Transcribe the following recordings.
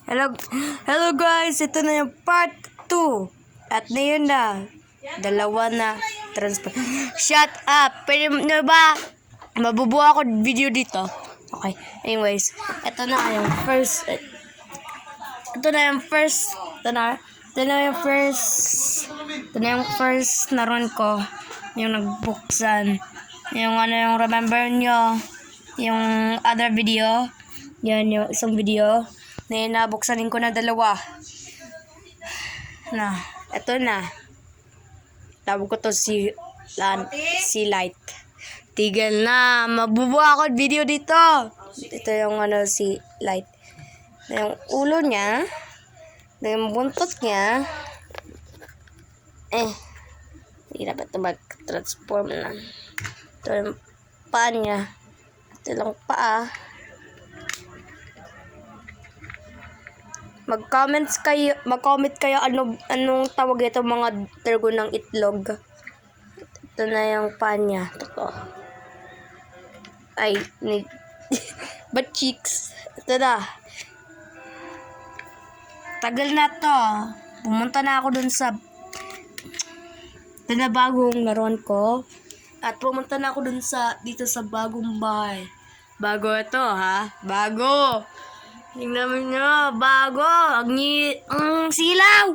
Hello guys, ito na yung part 2. At ngayon na, dalawa na transfer. Shut up! Pwede na ba? Mabubuo ako video dito. Okay, anyways, ito na yung first. Ito na yung first na run ko. Yung nagbuksan. Yung remember nyo? Yung other video. Yan yung isang video. Na nabuksanin ko na dalawa. Na, eto na. Tawag ko to si Light. Tigil na. Mabubuo ako video dito. Ito yung si Light. Yung ulo niya. Yung buntot niya. Hindi na ba ito mag-transform na. Ito yung paa niya. Ito lang paa. Mag-comment kayo anong tawag ito mga dragon ng itlog. Ito na yung paa niya. Ito. Ay, butt cheeks. Ito na. Tagal na to. Pumunta na ako dun sa ito na bagong laruan ko. At pumunta na ako dun dito sa bagong bahay. Bago ito ha. Bago. Tingnan mo nyo, bago. Ang silaw.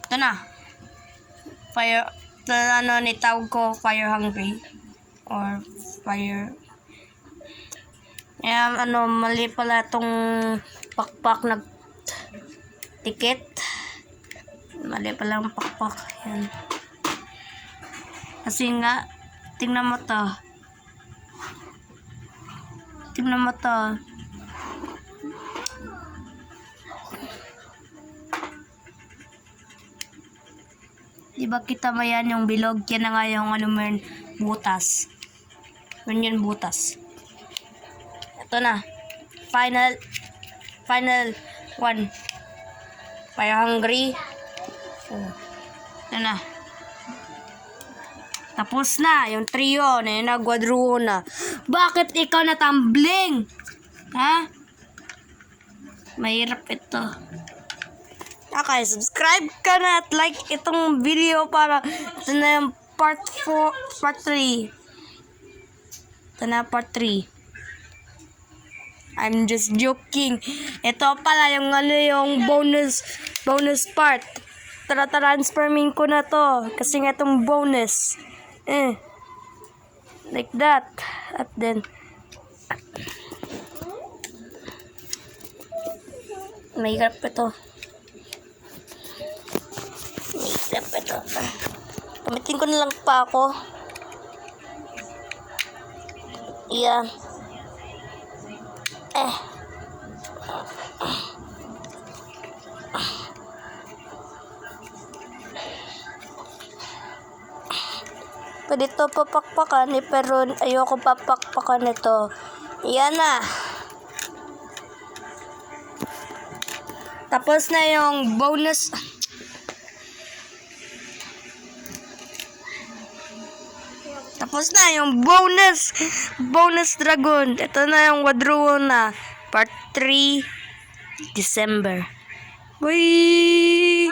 Ito na. Fire. Ito na nitawag ko fire hungry. Or fire. Mali pala itong pakpak na ticket. Mali pala ang pakpak. Yan. Kasi nga, tingnan mo to. Tingnan mo to. Diba kita mo yan yung bilog? Yan na nga yung butas. Yan butas. Ito na. Final one. Fire hungry. Ito na. Tapos na. Yung trio na yun. Nagwadruo na. Bakit ikaw natumbling? Ha? Mahirap ito. Okay, subscribe ka na at like itong video para ito na yung part 3. Ito na part 3. I'm just joking. Ito pala yung yung bonus part. Transfermin ko na to kasi nga itong bonus. Like that. At then may grab ito. Gamitin ko na lang pa ako. Yeah. Pwede ito papakpakan pero ayoko papakpakan ito. Yan na. Tapos na yung bonus. Tapos na yung bonus dragon. Ito na yung wadruo na part 3 December. Bye!